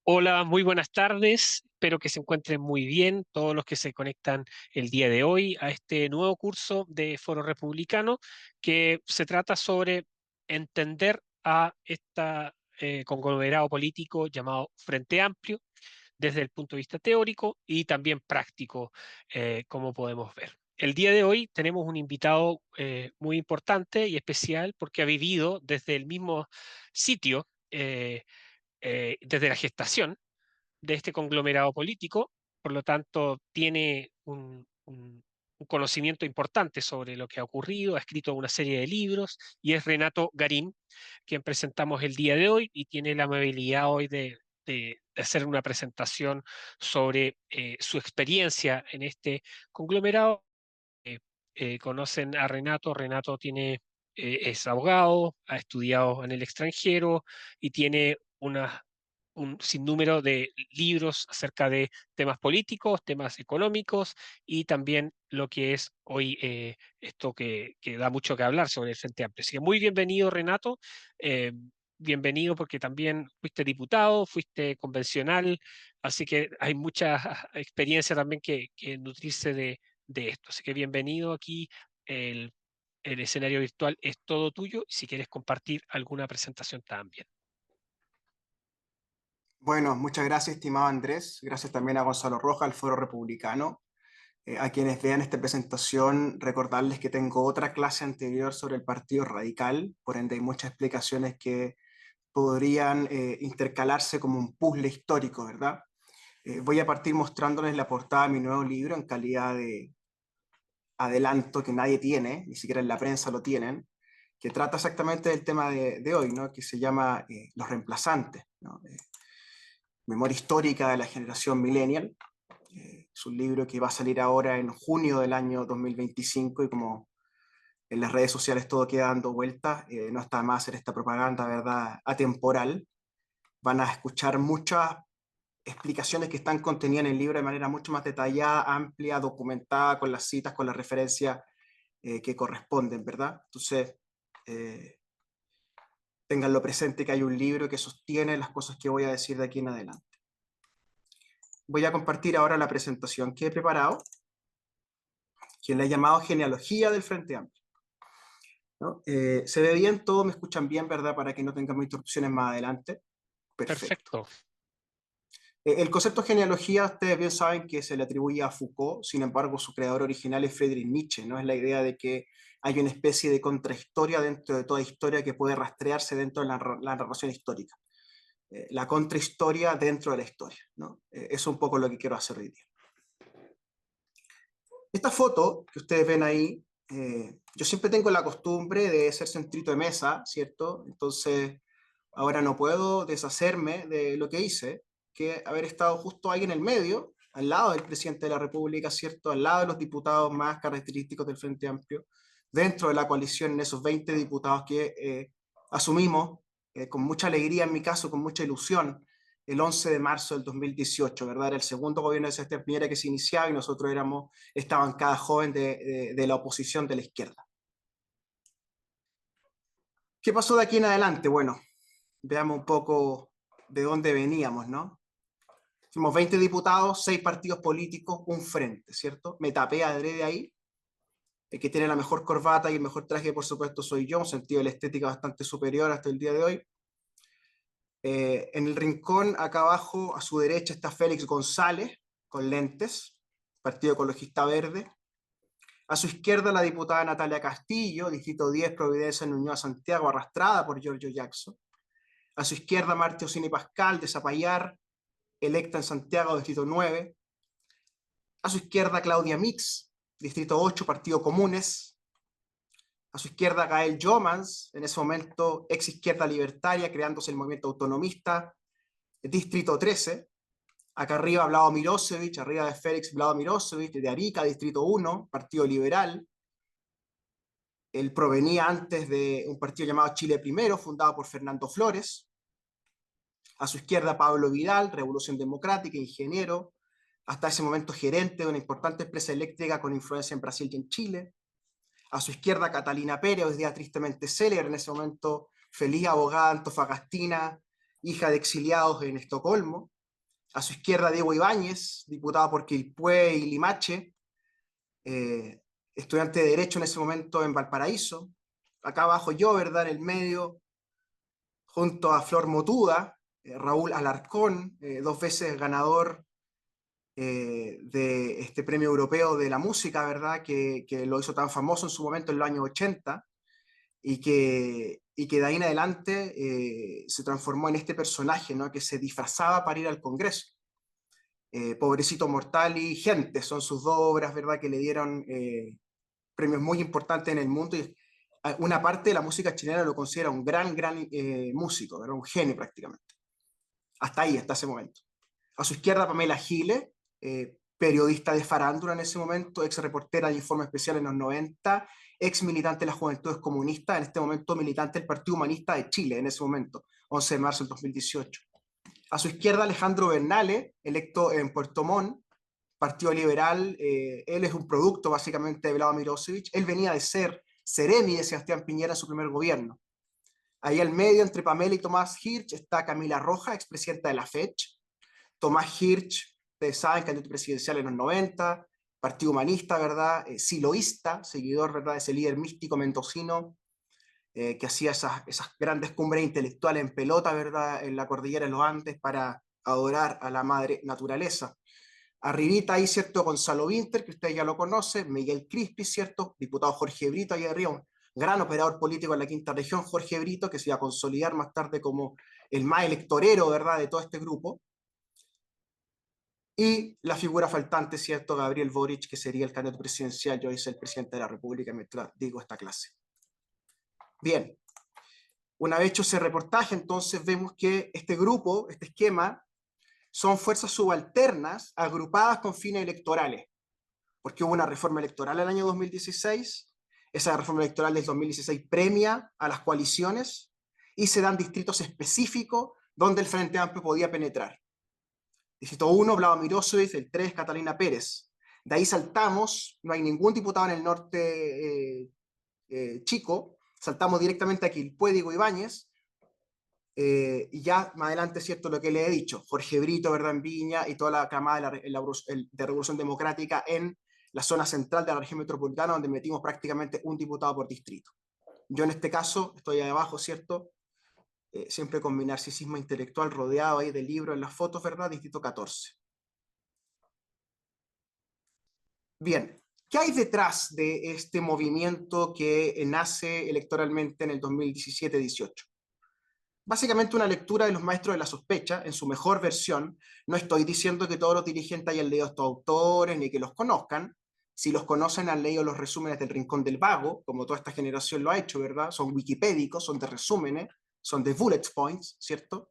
Hola, muy buenas tardes. Espero que se encuentren muy bien todos los que se conectan el día de hoy a este nuevo curso de Foro Republicano que se trata sobre entender a este conglomerado político llamado Frente Amplio desde el punto de vista teórico y también práctico, como podemos ver. El día de hoy tenemos un invitado muy importante y especial porque ha vivido desde el mismo sitio, desde la gestación de este conglomerado político, por lo tanto tiene un conocimiento importante sobre lo que ha ocurrido, ha escrito una serie de libros y es Renato Garín, quien presentamos el día de hoy y tiene la amabilidad hoy de hacer una presentación sobre su experiencia en este conglomerado. eh, Conocen a Renato. Renato es abogado, ha estudiado en el extranjero y tiene un sinnúmero de libros acerca de temas políticos, temas económicos y también lo que es hoy esto que da mucho que hablar sobre el Frente Amplio. Así que muy bienvenido, Renato. eh, Bienvenido porque también fuiste diputado, fuiste convencional, así que hay mucha experiencia también que nutrirse de esto. Así que bienvenido aquí. El, el escenario virtual es todo tuyo y si quieres compartir alguna presentación también. Bueno, muchas gracias, estimado Andrés. Gracias también a Gonzalo Roja, al Foro Republicano. A quienes vean esta presentación, recordarles que tengo otra clase anterior sobre el Partido Radical, por ende hay muchas explicaciones que podrían intercalarse como un puzzle histórico, ¿verdad? Voy a partir mostrándoles la portada de mi nuevo libro en calidad de adelanto que nadie tiene, ni siquiera en la prensa lo tienen, que trata exactamente del tema de hoy, ¿no? Que se llama Los reemplazantes, ¿no? Memoria histórica de la generación millennial. Es un libro que va a salir ahora en junio del año 2025 y como en las redes sociales todo queda dando vueltas, no está más hacer esta propaganda, ¿verdad?, atemporal. Van a escuchar muchas explicaciones que están contenidas en el libro de manera mucho más detallada, amplia, documentada, con las citas, con las referencias que corresponden, ¿verdad? Entonces, eh, ténganlo presente que hay un libro que sostiene las cosas que voy a decir de aquí en adelante. Voy a compartir ahora la presentación que he preparado, que le he llamado Genealogía del Frente Amplio, ¿no? Se ve bien todo, me escuchan bien, ¿verdad? Para que no tengamos interrupciones más adelante. Perfecto. Perfecto. El concepto de genealogía, ustedes bien saben que se le atribuye a Foucault, sin embargo, su creador original es Friedrich Nietzsche, ¿no? Es la idea de que hay una especie de contrahistoria dentro de toda historia que puede rastrearse dentro de la narración histórica. La contrahistoria dentro de la historia, ¿no? Eso es un poco lo que quiero hacer hoy día. Esta foto que ustedes ven ahí, yo siempre tengo la costumbre de ser centrito de mesa, ¿cierto? Entonces, ahora no puedo deshacerme de lo que hice, que haber estado justo ahí en el medio, al lado del presidente de la República, ¿cierto? Al lado de los diputados más característicos del Frente Amplio, dentro de la coalición, en esos 20 diputados que asumimos con mucha alegría, en mi caso, con mucha ilusión, el 11 de marzo del 2018, ¿verdad? Era el segundo gobierno de Sebastián Piñera que se iniciaba y nosotros éramos esta bancada joven de la oposición de la izquierda. ¿Qué pasó de aquí en adelante? Bueno, veamos un poco de dónde veníamos, ¿no? Fuimos 20 diputados, 6 partidos políticos, un frente, ¿cierto? Me tapé adrede ahí. El que tiene la mejor corbata y el mejor traje, por supuesto, soy yo, un sentido de la estética bastante superior hasta el día de hoy. En el rincón, acá abajo, a su derecha, está Félix González, con lentes, Partido Ecologista Verde. A su izquierda, la diputada Natalia Castillo, Distrito 10, Providencia, Ñuñoa, Santiago, arrastrada por Giorgio Jackson. A su izquierda, Marta Ossini Pascal, de Zapallar, electa en Santiago, Distrito 9. A su izquierda, Claudia Mix, Distrito 8, Partido Comunes. A su izquierda, Gael Jomans, en ese momento ex izquierda libertaria, creándose el movimiento autonomista, Distrito 13. Acá arriba, Vlado Milosevic, arriba de Félix, Vlado Milosevic, de Arica, Distrito 1, Partido Liberal. Él provenía antes de un partido llamado Chile Primero, fundado por Fernando Flores. A su izquierda, Pablo Vidal, Revolución Democrática, ingeniero, hasta ese momento gerente de una importante empresa eléctrica con influencia en Brasil y en Chile. A su izquierda, Catalina Pérez, hoy día tristemente célebre, en ese momento feliz abogada antofagastina, hija de exiliados en Estocolmo. A su izquierda, Diego Ibáñez, diputado por Quilpué y Limache, eh, estudiante de Derecho en ese momento en Valparaíso. Acá abajo yo, ¿verdad? En el medio, junto a Flor Motuda, Raúl Alarcón, dos veces ganador de este premio europeo de la música, ¿verdad? Que lo hizo tan famoso en su momento en los años 80 y que de ahí en adelante se transformó en este personaje, ¿no? Que se disfrazaba para ir al Congreso. Pobrecito Mortal y Gente son sus dos obras, ¿verdad? Que le dieron premios muy importantes en el mundo y una parte de la música chilena lo considera un gran músico, ¿verdad? Un genio prácticamente. Hasta ahí, hasta ese momento. A su izquierda, Pamela Giles, periodista de farándula en ese momento, ex reportera de Informe Especial en los 90, ex militante de las Juventudes Comunistas, en este momento militante del Partido Humanista de Chile, en ese momento, 11 de marzo del 2018. A su izquierda, Alejandro Bernales, electo en Puerto Montt, Partido Liberal. Él es un producto básicamente de Vlado Milosevic. Él venía de ser seremi de Sebastián Piñera en su primer gobierno. Ahí al medio, entre Pamela y Tomás Hirsch, está Camila Roja, expresidenta de la FECH. Tomás Hirsch, ustedes saben, candidato presidencial en los 90, Partido Humanista, ¿verdad? Siloísta, seguidor, ¿verdad? De ese líder místico mendocino que hacía esas grandes cumbres intelectuales en pelota, ¿verdad? En la cordillera de los Andes para adorar a la madre naturaleza. Arribita ahí, ¿cierto? Gonzalo Winter, que usted ya lo conoce, Miguel Crispi, ¿cierto? Diputado Jorge Brito, ahí arriba, un gran operador político en la quinta región, Jorge Brito, que se iba a consolidar más tarde como el más electorero, ¿verdad? De todo este grupo. Y la figura faltante, ¿cierto? Gabriel Boric, que sería el candidato presidencial, yo hice el presidente de la República mientras digo esta clase. Bien, una vez hecho ese reportaje, entonces vemos que este grupo, este esquema, son fuerzas subalternas agrupadas con fines electorales, porque hubo una reforma electoral en el año 2016, esa reforma electoral del 2016 premia a las coaliciones y se dan distritos específicos donde el Frente Amplio podía penetrar. Distrito 1, Vlado Mirosevic, el 3, Catalina Pérez. De ahí saltamos, no hay ningún diputado en el norte chico, saltamos directamente a Quilpué, Diego Ibáñez, y ya más adelante, cierto, lo que le he dicho, Jorge Brito, ¿verdad? En Viña y toda la camada de Revolución Democrática en la zona central de la región metropolitana, donde metimos prácticamente un diputado por distrito. Yo en este caso estoy ahí abajo, ¿cierto? Siempre con mi narcisismo intelectual rodeado ahí de libros en las fotos, ¿verdad? Distrito 14. Bien, ¿qué hay detrás de este movimiento que nace electoralmente en el 2017-18? Básicamente una lectura de los maestros de la sospecha, en su mejor versión. No estoy diciendo que todos los dirigentes hayan leído a estos autores, ni que los conozcan. Si los conocen, han leído los resúmenes del Rincón del Vago, como toda esta generación lo ha hecho, ¿verdad? Son wikipédicos, son de resúmenes, son de bullet points, ¿cierto?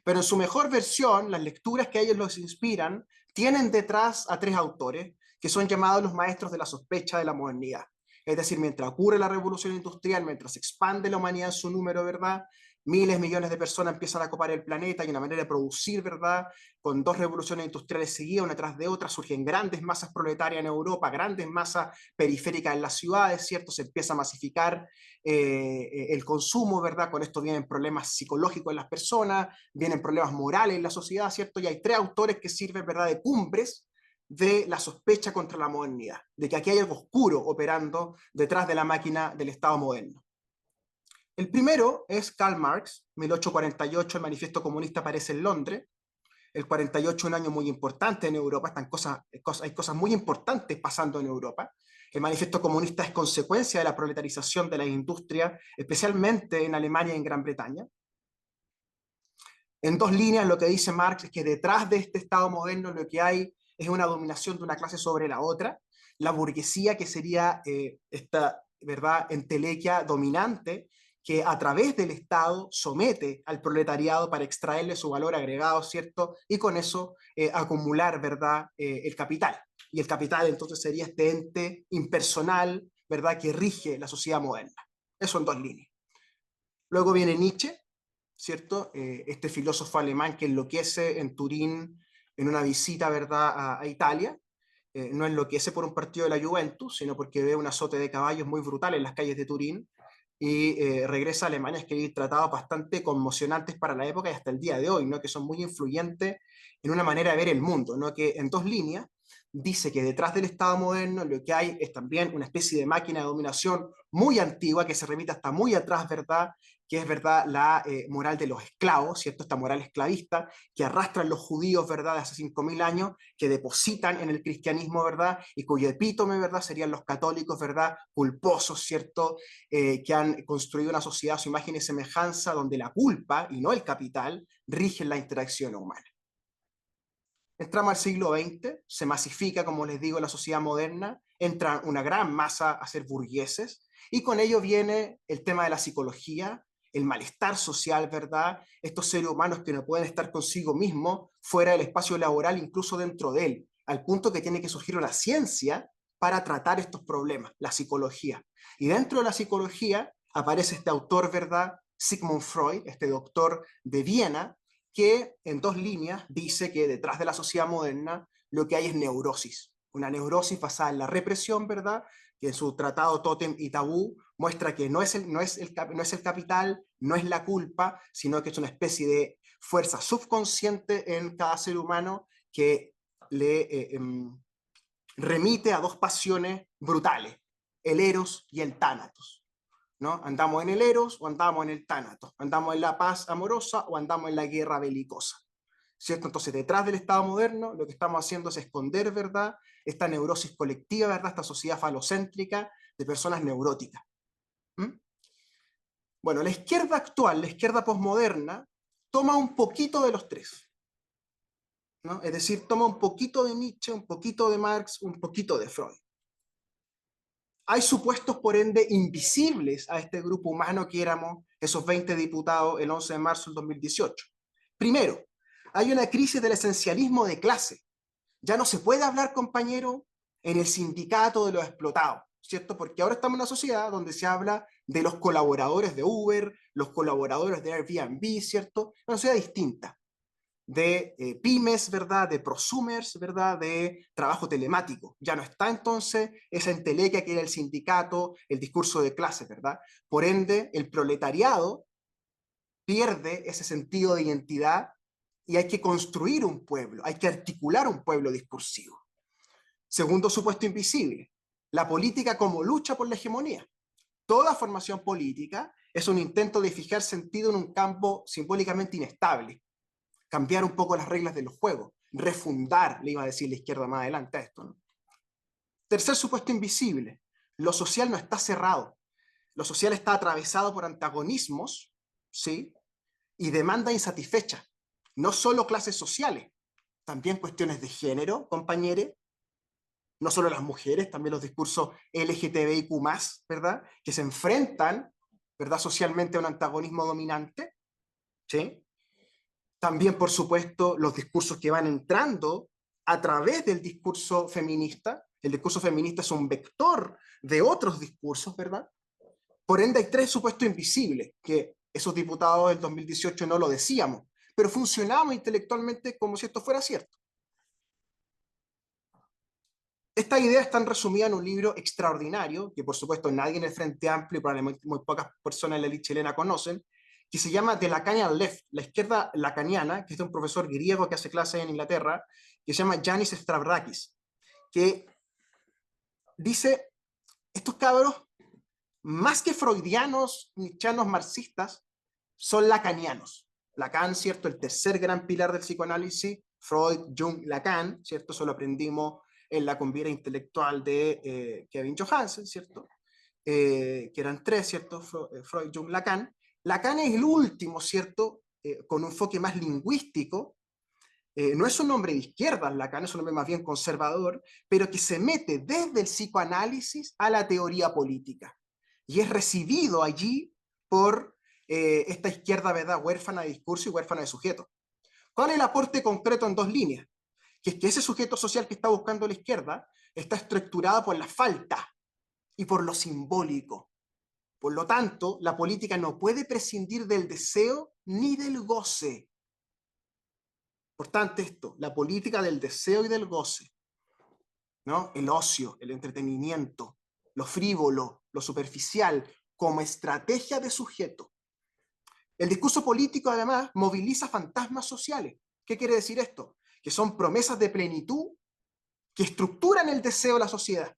Pero en su mejor versión, las lecturas que a ellos los inspiran tienen detrás a tres autores que son llamados los maestros de la sospecha de la modernidad. Es decir, mientras ocurre la revolución industrial, mientras se expande la humanidad en su número, ¿verdad? Miles, millones de personas empiezan a ocupar el planeta y una manera de producir, ¿verdad? Con dos revoluciones industriales seguidas, una tras de otra, surgen grandes masas proletarias en Europa, grandes masas periféricas en las ciudades, ¿cierto? Se empieza a masificar el consumo, ¿verdad? Con esto vienen problemas psicológicos en las personas, vienen problemas morales en la sociedad, ¿cierto? Y hay tres autores que sirven, ¿verdad?, de cumbres de la sospecha contra la modernidad, de que aquí hay algo oscuro operando detrás de la máquina del Estado moderno. El primero es Karl Marx, 1848, el Manifiesto Comunista aparece en Londres. El 48 es un año muy importante en Europa, hay cosas muy importantes pasando en Europa. El Manifiesto Comunista es consecuencia de la proletarización de la industria, especialmente en Alemania y en Gran Bretaña. En dos líneas lo que dice Marx es que detrás de este Estado moderno lo que hay es una dominación de una clase sobre la otra, la burguesía, que sería esta, ¿verdad?, entelequia dominante, que a través del Estado somete al proletariado para extraerle su valor agregado, ¿cierto? Y con eso acumular, ¿verdad?, el capital. Y el capital entonces sería este ente impersonal, ¿verdad?, que rige la sociedad moderna. Eso en dos líneas. Luego viene Nietzsche, ¿cierto? Este filósofo alemán que enloquece en Turín en una visita, ¿verdad?, a Italia. No enloquece por un partido de la Juventus, sino porque ve un azote de caballos muy brutal en las calles de Turín, y regresa a Alemania a escribir tratados bastante conmocionantes para la época y hasta el día de hoy, ¿no? Que son muy influyentes en una manera de ver el mundo, ¿no? Que en dos líneas dice que detrás del Estado moderno lo que hay es también una especie de máquina de dominación muy antigua que se remite hasta muy atrás, ¿verdad? Que es, ¿verdad?, la moral de los esclavos, ¿cierto? Esta moral esclavista que arrastran los judíos, ¿verdad?, de hace 5.000 años, que depositan en el cristianismo, ¿verdad?, y cuyo epítome, ¿verdad?, serían los católicos, ¿verdad?, culposos, ¿cierto?, que han construido una sociedad a su imagen y semejanza donde la culpa, y no el capital, rigen la interacción humana. Entramos al siglo XX, se masifica, como les digo, la sociedad moderna, entra una gran masa a ser burgueses, y con ello viene el tema de la psicología, el malestar social, ¿verdad? Estos seres humanos que no pueden estar consigo mismos fuera del espacio laboral, incluso dentro de él, al punto que tiene que surgir una ciencia para tratar estos problemas, la psicología. Y dentro de la psicología aparece este autor, ¿verdad? Sigmund Freud, este doctor de Viena, que en dos líneas dice que detrás de la sociedad moderna lo que hay es neurosis, una neurosis basada en la represión, ¿verdad? Que en su tratado Tótem y Tabú muestra que no es el capital, no es la culpa, sino que es una especie de fuerza subconsciente en cada ser humano que le remite a dos pasiones brutales, el eros y el tánatos. ¿No? Andamos en el eros o andamos en el tánatos, andamos en la paz amorosa o andamos en la guerra belicosa. ¿Cierto? Entonces, detrás del Estado moderno, lo que estamos haciendo es esconder, ¿verdad?, esta neurosis colectiva, ¿verdad?, esta sociedad falocéntrica de personas neuróticas. ¿Mm? Bueno, la izquierda actual, la izquierda posmoderna, toma un poquito de los tres, ¿no? Es decir, toma un poquito de Nietzsche, un poquito de Marx, un poquito de Freud. Hay supuestos, por ende, invisibles a este grupo humano que éramos esos 20 diputados el 11 de marzo del 2018. Primero, hay una crisis del esencialismo de clase. Ya no se puede hablar, compañero, en el sindicato de los explotados, ¿cierto? Porque ahora estamos en una sociedad donde se habla de los colaboradores de Uber, los colaboradores de Airbnb, ¿cierto? Una sociedad distinta de pymes, ¿verdad? De prosumers, ¿verdad? De trabajo telemático. Ya no está entonces esa entelequia que era el sindicato, el discurso de clase, ¿verdad? Por ende, el proletariado pierde ese sentido de identidad y hay que construir un pueblo, hay que articular un pueblo discursivo. Segundo supuesto invisible, la política como lucha por la hegemonía. Toda formación política es un intento de fijar sentido en un campo simbólicamente inestable, cambiar un poco las reglas del juego, refundar, le iba a decir la izquierda más adelante a esto, ¿no? Tercer supuesto invisible, lo social no está cerrado, lo social está atravesado por antagonismos, ¿sí?, y demanda insatisfecha, no solo clases sociales, también cuestiones de género, compañeros, no solo las mujeres, también los discursos LGTBIQ+, ¿verdad?, que se enfrentan, ¿verdad?, socialmente a un antagonismo dominante, ¿sí? También, por supuesto, los discursos que van entrando a través del discurso feminista. El discurso feminista es un vector de otros discursos, ¿verdad? Por ende, hay tres supuestos invisibles, que esos diputados del 2018 no lo decíamos, pero funcionamos intelectualmente como si esto fuera cierto. Estas ideas están resumidas en un libro extraordinario, que por supuesto nadie en el Frente Amplio y probablemente muy pocas personas en la élite chilena conocen, que se llama The Lacanian Left, la izquierda lacaniana, que es de un profesor griego que hace clases en Inglaterra, que se llama Yanis Stavrakis, que dice, estos cabros, más que freudianos, nietzscheanos, marxistas, son lacanianos. Lacan, ¿cierto? El tercer gran pilar del psicoanálisis, Freud, Jung, Lacan, ¿cierto? Eso lo aprendimos en la conviera intelectual de Kevin Johansen, ¿cierto? Que eran tres, ¿cierto? Freud, Jung, Lacan. Lacan es el último, ¿cierto? Con un enfoque más lingüístico. No es un hombre de izquierda, Lacan es un hombre más bien conservador, pero que se mete desde el psicoanálisis a la teoría política. Y es recibido allí por esta izquierda, ¿verdad?, huérfana de discurso y huérfana de sujeto. ¿Cuál es el aporte concreto en dos líneas? Que es que ese sujeto social que está buscando la izquierda está estructurado por la falta y por lo simbólico. Por lo tanto, la política no puede prescindir del deseo ni del goce. Importante esto, la política del deseo y del goce, ¿no? El ocio, el entretenimiento, lo frívolo, lo superficial, como estrategia de sujeto. El discurso político, además, moviliza fantasmas sociales. ¿Qué quiere decir esto? Que son promesas de plenitud que estructuran el deseo de la sociedad.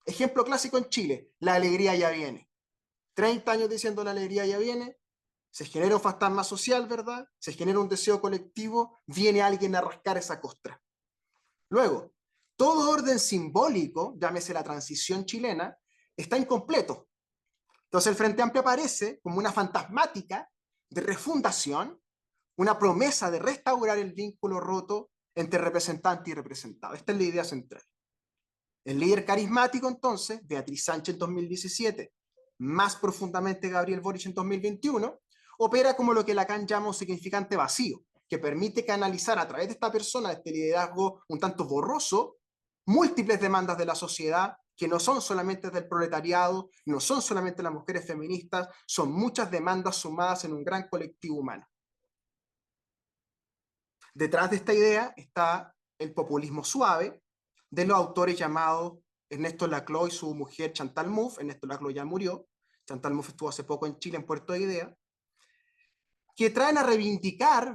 Ejemplo clásico en Chile, la alegría ya viene. 30 años diciendo la alegría ya viene, se genera un fantasma social, ¿verdad? Se genera un deseo colectivo, viene alguien a rascar esa costra. Luego, todo orden simbólico, llámese la transición chilena, está incompleto. Entonces el Frente Amplio aparece como una fantasmática de refundación, una promesa de restaurar el vínculo roto entre representante y representado. Esta es la idea central. El líder carismático, entonces, Beatriz Sánchez en 2017, más profundamente Gabriel Boric en 2021, opera como lo que Lacan llama un significante vacío, que permite canalizar a través de esta persona, de este liderazgo un tanto borroso, múltiples demandas de la sociedad que no son solamente del proletariado, no son solamente las mujeres feministas, son muchas demandas sumadas en un gran colectivo humano. Detrás de esta idea está el populismo suave de los autores llamados Ernesto Laclau y su mujer Chantal Mouffe. Ernesto Laclau ya murió, Chantal Mouffe estuvo hace poco en Chile, en Puerto de Idea, que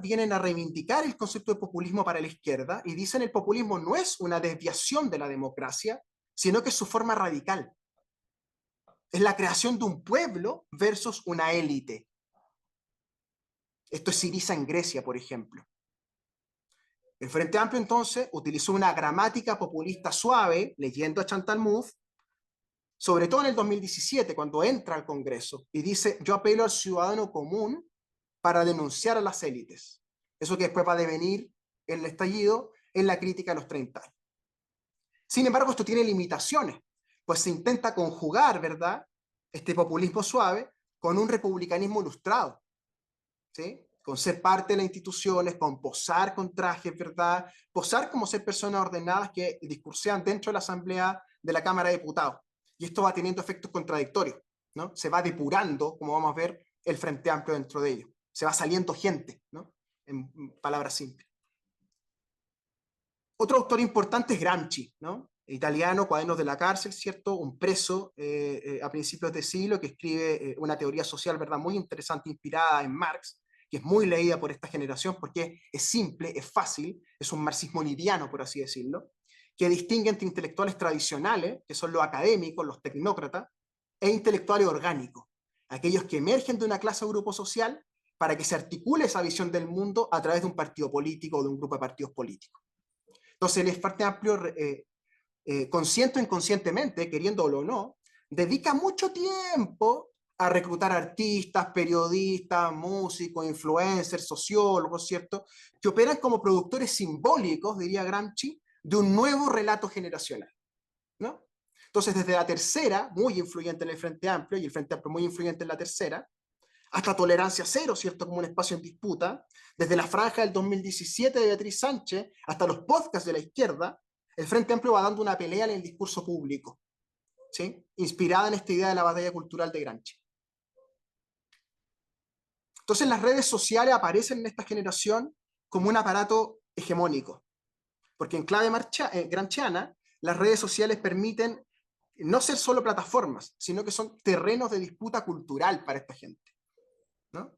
vienen a reivindicar el concepto de populismo para la izquierda y dicen el populismo no es una desviación de la democracia, sino que es su forma radical. Es la creación de un pueblo versus una élite. Esto es Syriza en Grecia, por ejemplo. El Frente Amplio entonces utilizó una gramática populista suave, leyendo a Chantal Mouffe, sobre todo en el 2017, cuando entra al Congreso y dice: yo apelo al ciudadano común para denunciar a las élites. Eso que después va a devenir en el estallido, en la crítica a los 30 años. Sin embargo, esto tiene limitaciones, pues se intenta conjugar, ¿verdad?, este populismo suave con un republicanismo ilustrado, ¿sí?, con ser parte de las instituciones, con posar con trajes, ¿verdad?, posar como ser personas ordenadas que discursean dentro de la Asamblea de la Cámara de Diputados. Y esto va teniendo efectos contradictorios, ¿no? Se va depurando, como vamos a ver, el Frente Amplio dentro de ello. Se va saliendo gente, ¿no?, en palabras simples. Otro autor importante es Gramsci, ¿no?, italiano, Cuadernos de la cárcel, ¿cierto?, un preso a principios de siglo que escribe una teoría social, ¿verdad?, muy interesante, inspirada en Marx, que es muy leída por esta generación porque es simple, es fácil, es un marxismo liviano, por así decirlo, que distingue entre intelectuales tradicionales, que son los académicos, los tecnócratas, e intelectuales orgánicos, aquellos que emergen de una clase o grupo social para que se articule esa visión del mundo a través de un partido político o de un grupo de partidos políticos. Entonces el Frente Amplio, consciente o inconscientemente, queriéndolo o no, dedica mucho tiempo a reclutar artistas, periodistas, músicos, influencers, sociólogos, ¿cierto?, que operan como productores simbólicos, diría Gramsci, de un nuevo relato generacional, ¿no? Entonces, desde la tercera, muy influyente en el Frente Amplio, y el Frente Amplio muy influyente en la tercera, hasta Tolerancia Cero, ¿cierto?, como un espacio en disputa, desde la franja del 2017 de Beatriz Sánchez hasta los podcasts de la izquierda, el Frente Amplio va dando una pelea en el discurso público, ¿sí?, inspirada en esta idea de la batalla cultural de Gramsci. Entonces las redes sociales aparecen en esta generación como un aparato hegemónico, porque en clave gramsciana, las redes sociales permiten no ser solo plataformas, sino que son terrenos de disputa cultural para esta gente, ¿no?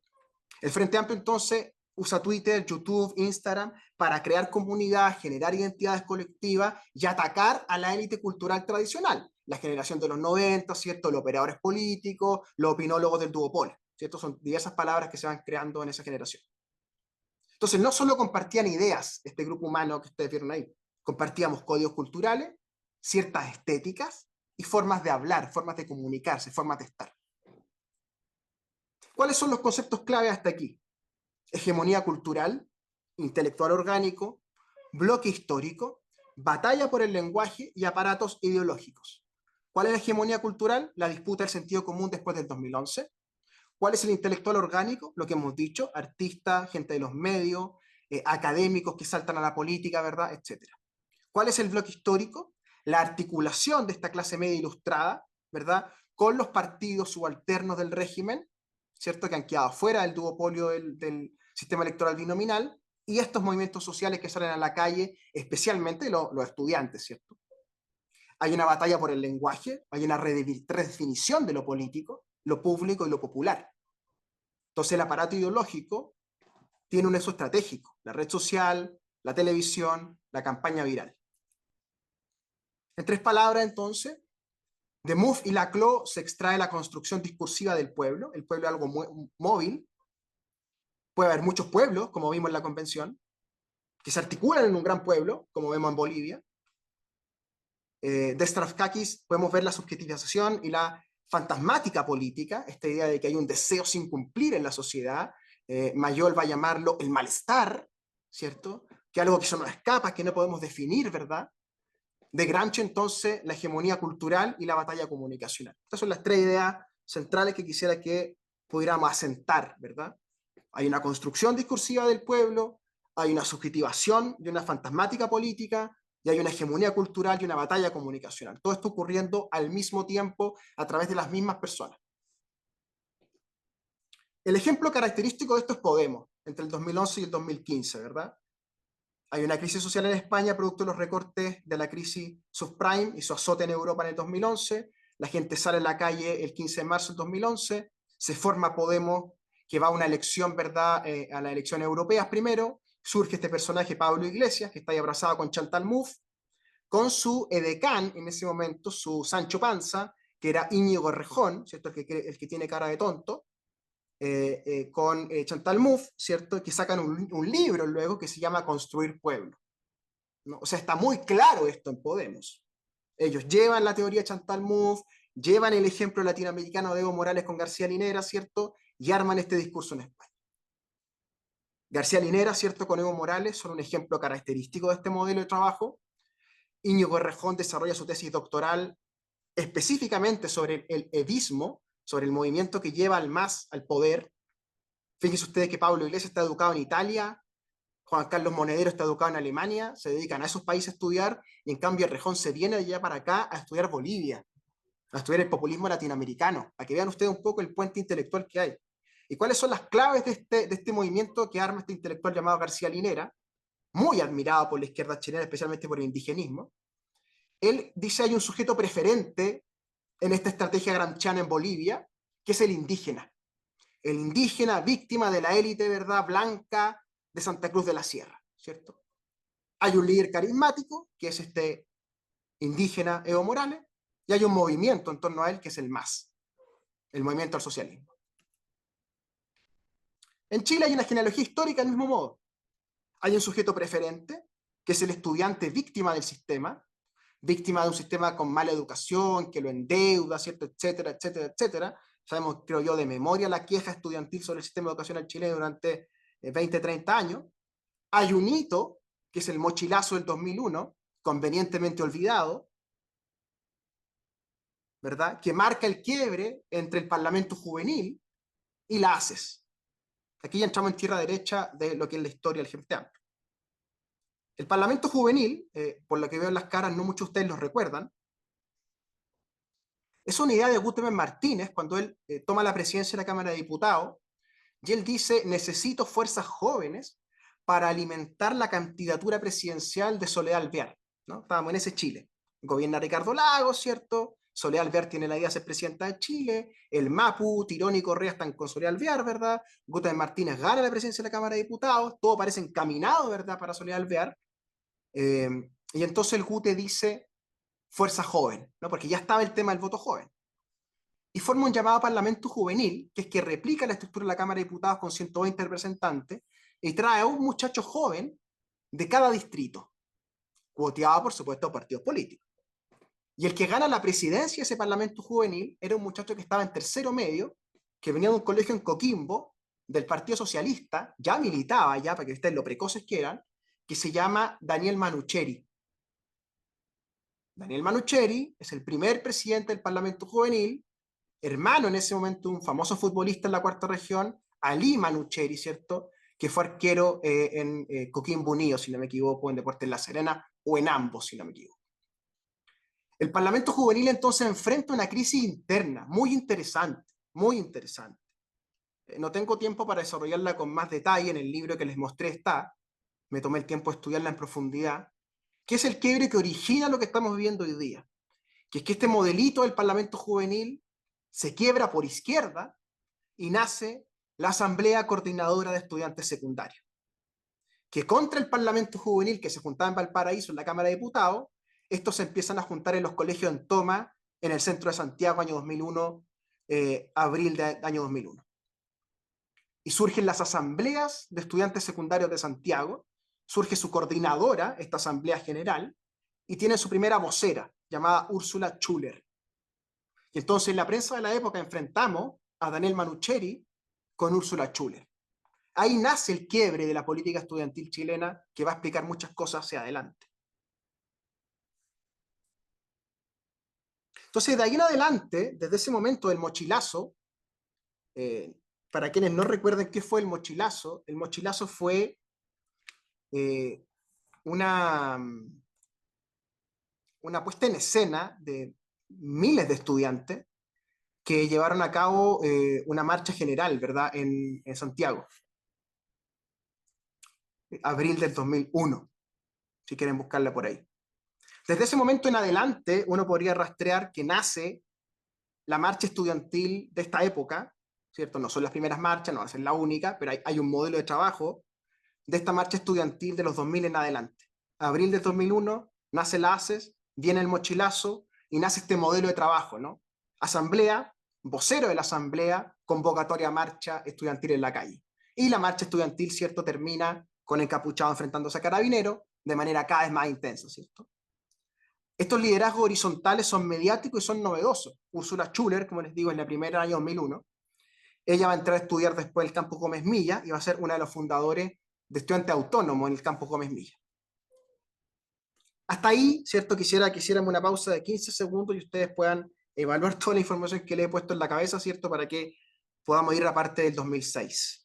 El Frente Amplio entonces usa Twitter, YouTube, Instagram para crear comunidad, generar identidades colectivas y atacar a la élite cultural tradicional, la generación de los 90, ¿cierto?, los operadores políticos, los opinólogos del duopolio, ¿cierto? Son diversas palabras que se van creando en esa generación. Entonces, no solo compartían ideas, este grupo humano que ustedes vieron ahí, compartíamos códigos culturales, ciertas estéticas y formas de hablar, formas de comunicarse, formas de estar. ¿Cuáles son los conceptos clave hasta aquí? Hegemonía cultural, intelectual orgánico, bloque histórico, batalla por el lenguaje y aparatos ideológicos. ¿Cuál es la hegemonía cultural? La disputa del sentido común después del 2011. ¿Cuál es el intelectual orgánico? Lo que hemos dicho, artistas, gente de los medios, académicos que saltan a la política, ¿verdad?, etcétera. ¿Cuál es el bloque histórico? La articulación de esta clase media ilustrada, ¿verdad?, con los partidos subalternos del régimen, ¿cierto?, que han quedado fuera del duopolio del sistema electoral binominal, y estos movimientos sociales que salen a la calle, especialmente los estudiantes, ¿cierto? Hay una batalla por el lenguaje, hay una redefinición de lo político, lo público y lo popular. Entonces el aparato ideológico tiene un uso estratégico, la red social, la televisión, la campaña viral. En tres palabras, entonces, de Mouffe y Laclau se extrae la construcción discursiva del pueblo. El pueblo es algo móvil. Puede haber muchos pueblos, como vimos en la convención, que se articulan en un gran pueblo, como vemos en Bolivia. De Stavrakakis podemos ver la subjetivización y la fantasmática política, esta idea de que hay un deseo sin cumplir en la sociedad. Mayol va a llamarlo el malestar, ¿cierto? Que algo que se nos escapa, que no podemos definir, ¿verdad? De Gramsci, entonces, la hegemonía cultural y la batalla comunicacional. Estas son las tres ideas centrales que quisiera que pudiéramos asentar, ¿verdad? Hay una construcción discursiva del pueblo, hay una subjetivación y una fantasmática política, y hay una hegemonía cultural y una batalla comunicacional. Todo esto ocurriendo al mismo tiempo a través de las mismas personas. El ejemplo característico de esto es Podemos, entre el 2011 y el 2015, ¿verdad? Hay una crisis social en España producto de los recortes de la crisis subprime y su azote en Europa en el 2011. La gente sale a la calle el 15 de marzo del 2011, se forma Podemos, que va a una elección, ¿verdad? A las elecciones europeas primero. Surge este personaje, Pablo Iglesias, que está ahí abrazado con Chantal Mouffe, con su edecán en ese momento, su Sancho Panza, que era Íñigo Errejón, ¿cierto? El que tiene cara de tonto, con Chantal Mouffe, ¿cierto? Que sacan un libro luego que se llama Construir Pueblo, ¿no? O sea, está muy claro esto en Podemos. Ellos llevan la teoría de Chantal Mouffe, llevan el ejemplo latinoamericano de Evo Morales con García Linera, ¿cierto? Y arman este discurso en España. García Linera, ¿cierto? Con Evo Morales son un ejemplo característico de este modelo de trabajo. Íñigo Errejón desarrolla su tesis doctoral específicamente sobre el evismo, sobre el movimiento que lleva al MAS al poder. Fíjense ustedes que Pablo Iglesias está educado en Italia, Juan Carlos Monedero está educado en Alemania, se dedican a esos países a estudiar, y en cambio Errejón se viene de allá para acá a estudiar Bolivia, a estudiar el populismo latinoamericano, para que vean ustedes un poco el puente intelectual que hay. ¿Y cuáles son las claves de este movimiento que arma este intelectual llamado García Linera, muy admirado por la izquierda chilena, especialmente por el indigenismo? Él dice hay un sujeto preferente en esta estrategia gramsciana en Bolivia, que es el indígena. El indígena víctima de la élite, ¿verdad?, blanca de Santa Cruz de la Sierra, ¿cierto? Hay un líder carismático, que es este indígena Evo Morales, y hay un movimiento en torno a él, que es el MAS, el movimiento al socialismo. En Chile hay una genealogía histórica del mismo modo. Hay un sujeto preferente, que es el estudiante víctima del sistema, víctima de un sistema con mala educación, que lo endeuda, ¿cierto? Etcétera, etcétera, etcétera. Sabemos, creo yo, de memoria la queja estudiantil sobre el sistema educacional chileno durante 20, 30 años. Hay un hito, que es el mochilazo del 2001, convenientemente olvidado, ¿verdad? Que marca el quiebre entre el Parlamento juvenil y la ACES. Aquí ya entramos en tierra derecha de lo que es la historia del Frente Amplio. El Parlamento juvenil, por lo que veo en las caras, no muchos de ustedes lo recuerdan, es una idea de Guterres Martínez cuando él toma la presidencia de la Cámara de Diputados, y él dice, necesito fuerzas jóvenes para alimentar la candidatura presidencial de Soledad Alvear, ¿no? Estábamos en ese Chile. Gobierna Ricardo Lagos, ¿cierto? Soledad Alvear tiene la idea de ser presidenta de Chile, el Mapu, Tirón y Correa están con Soledad Alvear, ¿verdad? Guterres Martínez gana la presidencia de la Cámara de Diputados, todo parece encaminado, ¿verdad?, para Soledad Alvear. Y entonces el Gute dice, fuerza joven, ¿no? Porque ya estaba el tema del voto joven. Y forma un llamado Parlamento Juvenil, que es que replica la estructura de la Cámara de Diputados con 120 representantes, y trae a un muchacho joven de cada distrito, cuoteado, por supuesto, por partidos políticos. Y el que gana la presidencia de ese Parlamento Juvenil era un muchacho que estaba en tercero medio, que venía de un colegio en Coquimbo, del Partido Socialista, ya militaba, ya para que ustedes lo precoces que eran, que se llama Daniel Manucheri. Daniel Manucheri es el primer presidente del Parlamento Juvenil, hermano en ese momento de un famoso futbolista en la cuarta región, Ali Manucheri, ¿cierto? Que fue arquero en Coquimbo Unido, si no me equivoco, en Deportes La Serena, o en ambos, si no me equivoco. El Parlamento Juvenil entonces enfrenta una crisis interna muy interesante, muy interesante. No tengo tiempo para desarrollarla con más detalle, en el libro que les mostré está, me tomé el tiempo de estudiarla en profundidad, que es el quiebre que origina lo que estamos viviendo hoy día, que es que este modelito del Parlamento Juvenil se quiebra por izquierda y nace la Asamblea Coordinadora de Estudiantes Secundarios, que contra el Parlamento Juvenil que se juntaba en Valparaíso, en la Cámara de Diputados, estos se empiezan a juntar en los colegios en Toma, en el centro de Santiago, año 2001, abril de año 2001. Y surgen las asambleas de estudiantes secundarios de Santiago, surge su coordinadora, esta asamblea general, y tiene su primera vocera, llamada Úrsula Schuller. Y entonces en la prensa de la época enfrentamos a Daniel Manucheri con Úrsula Schuller. Ahí nace el quiebre de la política estudiantil chilena, que va a explicar muchas cosas hacia adelante. Entonces, de ahí en adelante, desde ese momento del mochilazo, para quienes no recuerden qué fue el mochilazo fue eh, una, una puesta en escena de miles de estudiantes que llevaron a cabo una marcha general, ¿verdad?, en Santiago, abril del 2001, si quieren buscarla por ahí. Desde ese momento en adelante, uno podría rastrear que nace la marcha estudiantil de esta época, ¿cierto? No son las primeras marchas, no va a ser la única, pero hay un modelo de trabajo de esta marcha estudiantil de los 2000 en adelante. Abril del 2001 nace la ACES, viene el mochilazo y nace este modelo de trabajo, ¿no? Asamblea, vocero de la asamblea, convocatoria a marcha estudiantil en la calle. Y la marcha estudiantil, ¿cierto?, termina con encapuchado enfrentándose a carabineros de manera cada vez más intensa, ¿cierto? Estos liderazgos horizontales son mediáticos y son novedosos. Úrsula Schuller, como les digo, en la primera año 2001, ella va a entrar a estudiar después el Campus Gómez Milla y va a ser una de los fundadores de estudiantes autónomos en el Campus Gómez Milla. Hasta ahí, ¿cierto? Quisiera que hiciéramos una pausa de 15 segundos y ustedes puedan evaluar toda la información que le he puesto en la cabeza, ¿cierto? Para que podamos ir a parte del 2006.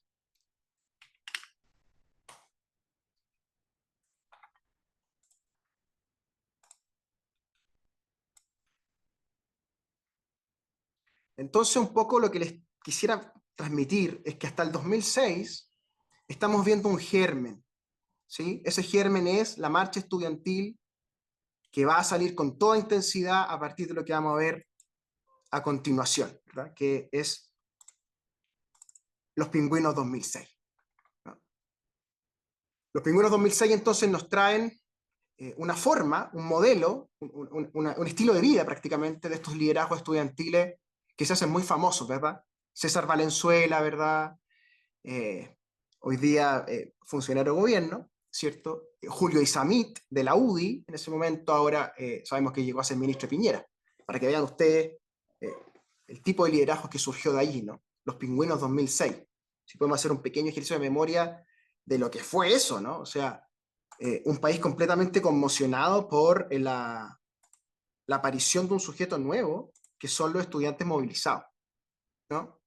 Entonces, un poco lo que les quisiera transmitir es que hasta el 2006 estamos viendo un germen, ¿sí? Ese germen es la marcha estudiantil que va a salir con toda intensidad a partir de lo que vamos a ver a continuación, ¿verdad?, que es los Pingüinos 2006. ¿No? Los Pingüinos 2006 entonces nos traen una forma, un modelo, un estilo de vida prácticamente de estos liderazgos estudiantiles que se hacen muy famosos, ¿verdad? César Valenzuela, ¿verdad? Hoy día funcionario de gobierno, ¿cierto? Julio Isamit de la UDI, en ese momento ahora sabemos que llegó a ser ministro de Piñera, para que vean ustedes eh, el tipo de liderazgo que surgió de allí, ¿no? Los Pingüinos 2006. Si podemos hacer un pequeño ejercicio de memoria de lo que fue eso, ¿no? O sea, un país completamente conmocionado por la aparición de un sujeto nuevo, que son los estudiantes movilizados, ¿no?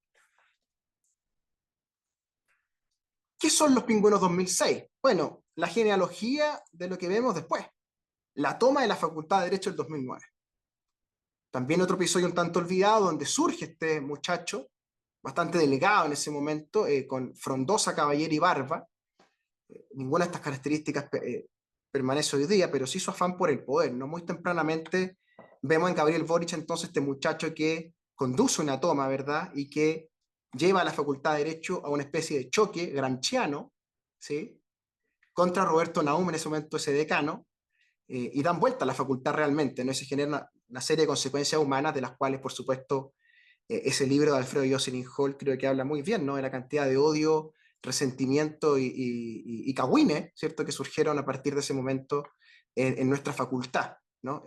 ¿Qué son los Pingüinos 2006? Bueno, la genealogía de lo que vemos después. La toma de la Facultad de Derecho del 2009. También otro episodio un tanto olvidado donde surge este muchacho, bastante delegado en ese momento, con frondosa cabellera y barba. Ninguna de estas características permanece hoy día, pero sí su afán por el poder, ¿no? Muy tempranamente vemos en Gabriel Boric entonces este muchacho que conduce una toma, ¿verdad? Y que lleva a la Facultad de Derecho a una especie de choque gramsciano, ¿sí?, contra Roberto Naum, en ese momento ese decano, y dan vuelta a la facultad realmente, ¿no? Y se genera una serie de consecuencias humanas, de las cuales, por supuesto, ese libro de Alfredo Jocelyn Hall creo que habla muy bien, ¿no?, de la cantidad de odio, resentimiento y cagüines, ¿cierto?, que surgieron a partir de ese momento en nuestra facultad, ¿no?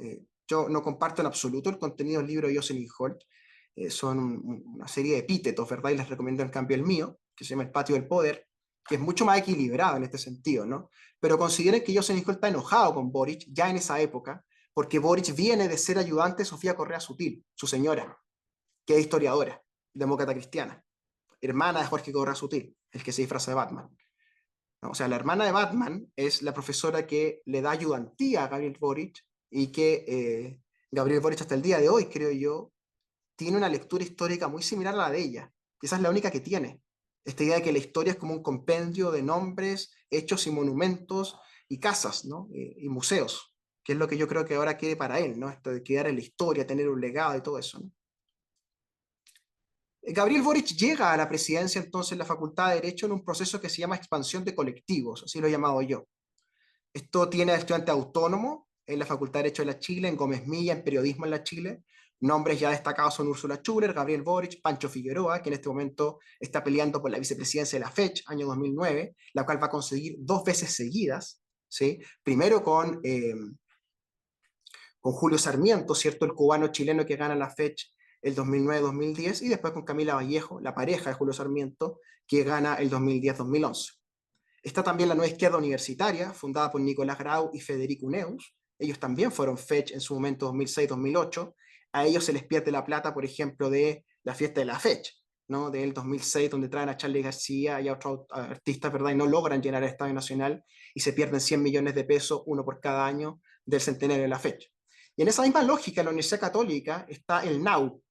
Yo no comparto en absoluto el contenido del libro de Jocelyn Hall, son una serie de epítetos, ¿verdad? Y les recomiendo en cambio el mío, que se llama El Patio del Poder, que es mucho más equilibrado en este sentido, ¿no? Pero consideren que Jocelyn Hall está enojado con Boric ya en esa época, porque Boric viene de ser ayudante de Sofía Correa Sutil, su señora, que es historiadora, demócrata cristiana, hermana de Jorge Correa Sutil, el que se disfraza de Batman. ¿No? O sea, la hermana de Batman es la profesora que le da ayudantía a Gabriel Boric y que Gabriel Boric hasta el día de hoy, creo yo, tiene una lectura histórica muy similar a la de ella. Esa es la única que tiene. Esta idea de que la historia es como un compendio de nombres, hechos y monumentos y casas, ¿no? Y museos, que es lo que yo creo que ahora quede para él, ¿no? Esto de quedar en la historia, tener un legado y todo eso, ¿no? Gabriel Boric llega a la presidencia entonces en la Facultad de Derecho en un proceso que se llama expansión de colectivos, así lo he llamado yo. Esto tiene a estudiante autónomo en la Facultad de Derecho de la Chile, en Gómez Milla, en Periodismo en la Chile. Nombres ya destacados son Úrsula Schuller, Gabriel Boric, Pancho Figueroa, que en este momento está peleando por la vicepresidencia de la FECH, año 2009, la cual va a conseguir 2 veces seguidas, ¿sí? Primero con Julio Sarmiento, ¿cierto? El cubano chileno que gana la FECH el 2009-2010, y después con Camila Vallejo, la pareja de Julio Sarmiento, que gana el 2010-2011. Está también la Nueva Izquierda Universitaria, fundada por Nicolás Grau y Federico Neus. Ellos también fueron FECH en su momento 2006-2008. A ellos se les pierde la plata, por ejemplo, de la fiesta de la FECH, ¿no? Del 2006, donde traen a Charlie García y a otros artistas, ¿verdad? Y no logran llenar el Estadio Nacional y se pierden 100 millones de pesos, uno por cada año, del centenario de la FECH. Y en esa misma lógica, en la Universidad Católica está el NAU,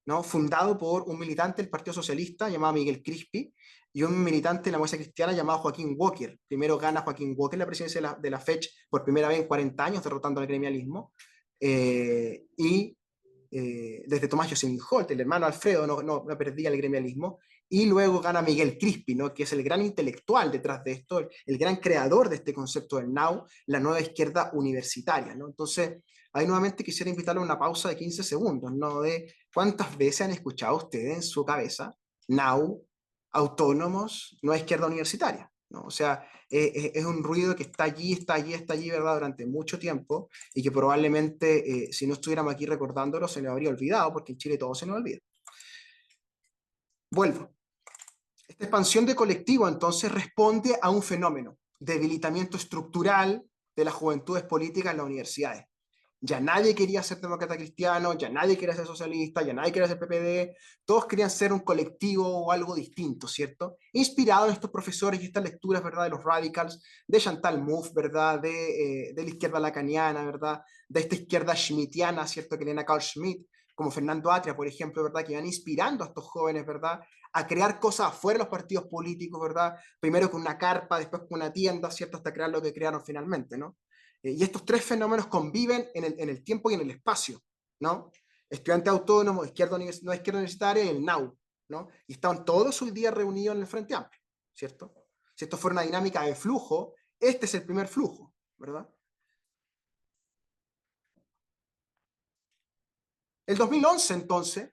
¿no? Fundado por un militante del Partido Socialista llamado Miguel Crispi y un militante de la democracia cristiana llamado Joaquín Walker. Primero gana Joaquín Walker la presidencia de la FECH por primera vez en 40 años, derrotando al gremialismo. Desde Tomás Jocelyn Holt, el hermano Alfredo, no perdía el gremialismo. Y luego gana Miguel Crispi, ¿no? Que es el gran intelectual detrás de esto, el gran creador de este concepto del NOW, la nueva izquierda universitaria, ¿no? Entonces, ahí nuevamente quisiera invitarle a una pausa de 15 segundos, ¿no? De cuántas veces han escuchado ustedes en su cabeza NOW, autónomos, nueva izquierda universitaria, ¿no? O sea, es un ruido que está allí, está allí, está allí, ¿verdad? Durante mucho tiempo, y que probablemente, si no estuviéramos aquí recordándolo, se nos habría olvidado, porque en Chile todo se nos olvida. Vuelvo. Esta expansión de colectivo entonces responde a un fenómeno, debilitamiento estructural de las juventudes políticas en las universidades. Ya nadie quería ser demócrata cristiano, ya nadie quería ser socialista, ya nadie quería ser PPD, todos querían ser un colectivo o algo distinto, ¿cierto? Inspirado en estos profesores y estas lecturas, ¿verdad? De los radicals, de Chantal Mouffe, ¿verdad? De la izquierda lacaniana, ¿verdad? De esta izquierda schmittiana, ¿cierto? Que Elena Carl Schmitt, como Fernando Atria, por ejemplo, ¿verdad? Que van inspirando a estos jóvenes, ¿verdad? A crear cosas afuera de los partidos políticos, ¿verdad? Primero con una carpa, después con una tienda, ¿cierto? Hasta crear lo que crearon finalmente, ¿no? Y estos tres fenómenos conviven en el tiempo y en el espacio, ¿no? Estudiante autónomo, izquierda, no izquierda universitaria y el NAU, ¿no? Y estaban todos hoy día reunidos en el Frente Amplio, ¿cierto? Si esto fuera una dinámica de flujo, este es el primer flujo, ¿verdad? El 2011, entonces,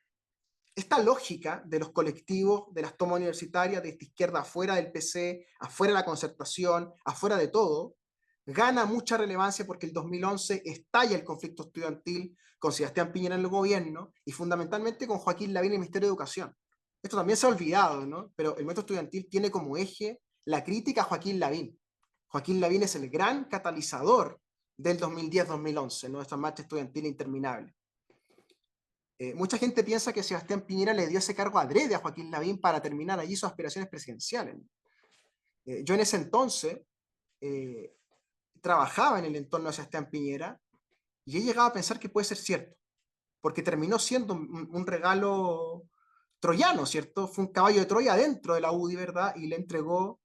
esta lógica de los colectivos, de las tomas universitarias, de esta izquierda afuera del PC, afuera de la concertación, afuera de todo, gana mucha relevancia porque el 2011 estalla el conflicto estudiantil con Sebastián Piñera en el gobierno y fundamentalmente con Joaquín Lavín en el Ministerio de Educación. Esto también se ha olvidado, ¿no? Pero el método estudiantil tiene como eje la crítica a Joaquín Lavín. Joaquín Lavín es el gran catalizador del 2010-2011, ¿no? Esta marcha estudiantil interminable. Mucha gente piensa que Sebastián Piñera le dio ese cargo adrede a Joaquín Lavín para terminar allí sus aspiraciones presidenciales. Yo en ese entonces trabajaba en el entorno de Sebastián Piñera y he llegado a pensar que puede ser cierto, porque terminó siendo un regalo troyano, ¿cierto? Fue un caballo de Troya dentro de la UDI, ¿verdad? Y le entregó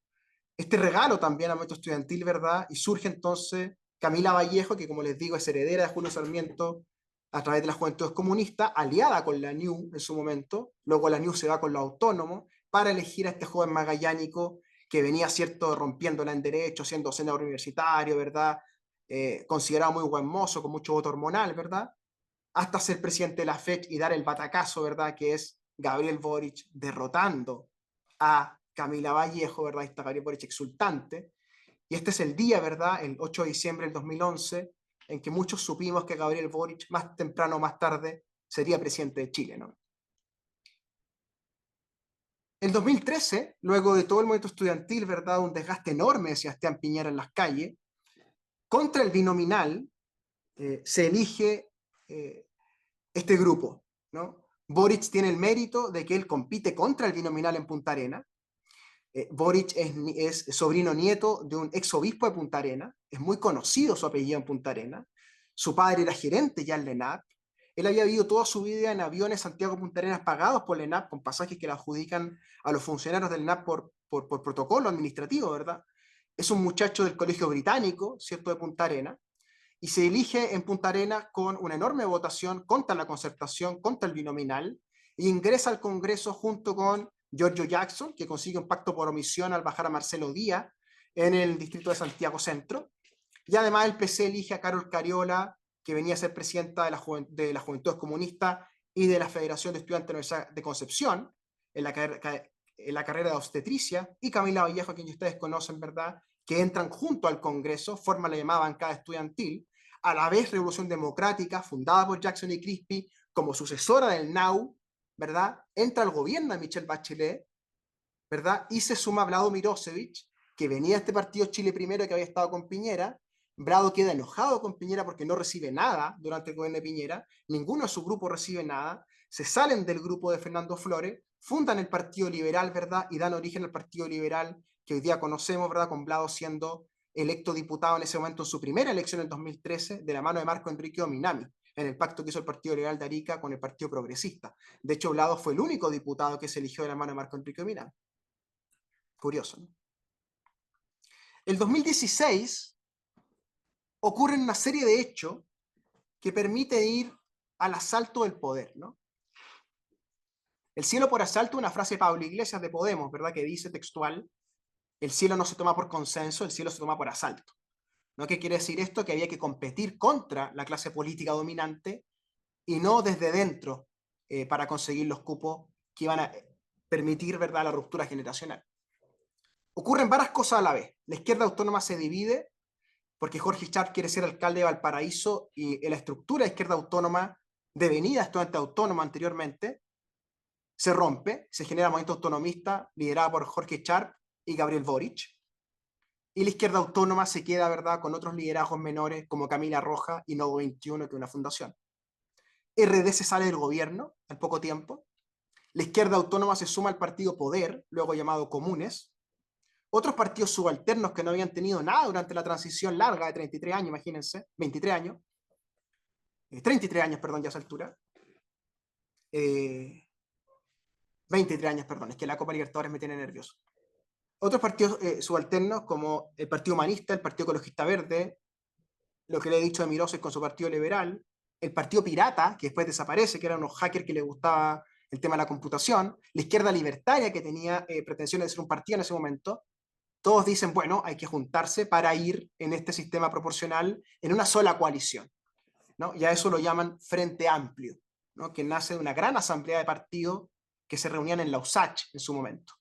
este regalo también al método estudiantil, ¿verdad? Y surge entonces Camila Vallejo, que como les digo es heredera de Julio Sarmiento a través de la Juventud Comunista, aliada con la NIU en su momento, luego la NIU se va con los autónomos para elegir a este joven magallánico que venía, cierto, rompiéndola en derecho, siendo senador universitario, ¿verdad? Considerado muy buen mozo, con mucho voto hormonal, ¿verdad? Hasta ser presidente de la FECH y dar el batacazo, ¿verdad? Que es Gabriel Boric derrotando a Camila Vallejo, ¿verdad? Está Gabriel Boric exultante. Y este es el día, ¿verdad? El 8 de diciembre del 2011, en que muchos supimos que Gabriel Boric, más temprano o más tarde, sería presidente de Chile, ¿no? En 2013, luego de todo el movimiento estudiantil, ¿verdad? Un desgaste enorme de Sebastián Piñera en las calles, contra el binominal se elige este grupo, ¿no? Boric tiene el mérito de que él compite contra el binominal en Punta Arena. Boric es sobrino nieto de un ex obispo de Punta Arena, es muy conocido su apellido en Punta Arena, su padre era gerente ya en la ENAP, él había vivido toda su vida en aviones Santiago-Punta Arenas pagados por la ENAP con pasajes que le adjudican a los funcionarios del ENAP por protocolo administrativo, ¿verdad? Es un muchacho del colegio británico, ¿cierto?, de Punta Arenas, y se elige en Punta Arenas con una enorme votación contra la concertación, contra el binominal, e ingresa al Congreso junto con Giorgio Jackson, que consigue un pacto por omisión al bajar a Marcelo Díaz en el distrito de Santiago Centro. Y además el PC elige a Carol Cariola, que venía a ser presidenta de la Juventud Comunista y de la Federación de Estudiantes de Concepción, en la carrera de obstetricia, y Camila Vallejo, a quien ustedes conocen, ¿verdad?, que entran junto al Congreso, forman la llamada bancada estudiantil, a la vez Revolución Democrática, fundada por Jackson y Crispy, como sucesora del NAU, ¿verdad?, entra al gobierno de Michelle Bachelet, ¿verdad?, y se suma Vlado Mirosevic, que venía de este partido Chile Primero, que había estado con Piñera. Brado queda enojado con Piñera porque no recibe nada durante el gobierno de Piñera, ninguno de su grupo recibe nada, se salen del grupo de Fernando Flores, fundan el Partido Liberal, ¿verdad?, y dan origen al Partido Liberal que hoy día conocemos, ¿verdad?, con Brado siendo electo diputado en ese momento en su primera elección en 2013, de la mano de Marco Enrique Ominami, en el pacto que hizo el Partido Liberal de Arica con el Partido Progresista. De hecho, Brado fue el único diputado que se eligió de la mano de Marco Enrique Ominami. Curioso, ¿no? El 2016 ocurren una serie de hechos que permite ir al asalto del poder, ¿no? El cielo por asalto, una frase de Pablo Iglesias de Podemos, ¿verdad?, que dice textual: el cielo no se toma por consenso, el cielo se toma por asalto. ¿No? ¿Qué quiere decir esto? Que había que competir contra la clase política dominante y no desde dentro para conseguir los cupos que iban a permitir, ¿verdad?, la ruptura generacional. Ocurren varias cosas a la vez. La izquierda autónoma se divide porque Jorge Char quiere ser alcalde de Valparaíso y la estructura de izquierda autónoma, devenida estudiante autónoma anteriormente, se rompe, se genera movimiento autonomista liderado por Jorge Char y Gabriel Boric, y la izquierda autónoma se queda, ¿verdad?, con otros liderazgos menores como Camila Roja y Novo 21, que es una fundación. RD se sale del gobierno al poco tiempo, la izquierda autónoma se suma al partido Poder, luego llamado Comunes, otros partidos subalternos que no habían tenido nada durante la transición larga de 33 años, imagínense, 23 años, 33 años, perdón, ya a esa altura, 23 años, perdón, es que la Copa Libertadores me tiene nervioso. Otros partidos subalternos como el Partido Humanista, el Partido Ecologista Verde, lo que le he dicho de Mirosevic con su Partido Liberal, el Partido Pirata, que después desaparece, que eran unos hackers que les gustaba el tema de la computación, la izquierda libertaria, que tenía pretensiones de ser un partido en ese momento. Todos dicen, bueno, hay que juntarse para ir en este sistema proporcional en una sola coalición, ¿no? Y a eso lo llaman Frente Amplio, ¿no?, que nace de una gran asamblea de partidos que se reunían en la USACH en su momento,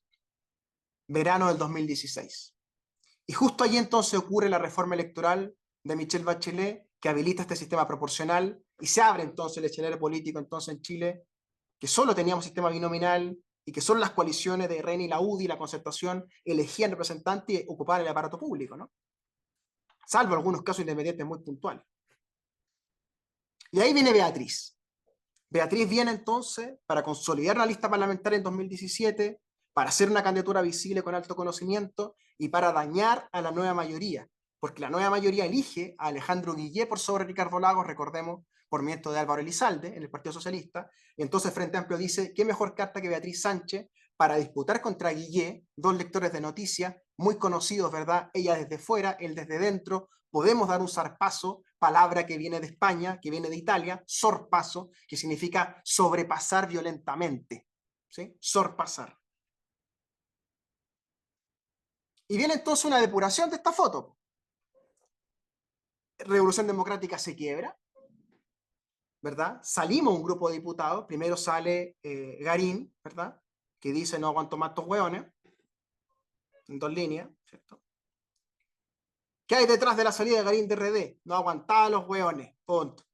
verano del 2016. Y justo allí entonces ocurre la reforma electoral de Michelle Bachelet, que habilita este sistema proporcional, y se abre entonces el escenario político entonces en Chile, que solo teníamos sistema binominal y que solo las coaliciones de RN y la UDI, la Concertación, elegían representantes y ocupaban el aparato público, ¿no?, salvo algunos casos independientes muy puntuales. Y ahí viene Beatriz. Beatriz viene entonces para consolidar la lista parlamentaria en 2017, para hacer una candidatura visible con alto conocimiento y para dañar a la nueva mayoría, porque la nueva mayoría elige a Alejandro Guillé por sobre Ricardo Lagos, recordemos, por miento de Álvaro Elizalde en el Partido Socialista, y entonces Frente Amplio dice, qué mejor carta que Beatriz Sánchez para disputar contra Guillé, dos lectores de noticias, muy conocidos, ¿verdad? Ella desde fuera, él desde dentro, podemos dar un zarpazo, palabra que viene de España, que viene de Italia, sorpaso, que significa sobrepasar violentamente, ¿sí? Sorpasar. Y viene entonces una depuración de esta foto. Revolución Democrática se quiebra, ¿verdad? Salimos un grupo de diputados, primero sale Garín, ¿verdad?, que dice no aguanto más estos hueones, en 2 líneas, ¿cierto? ¿Qué hay detrás de la salida de Garín de RD? No aguantaba los hueones, punto.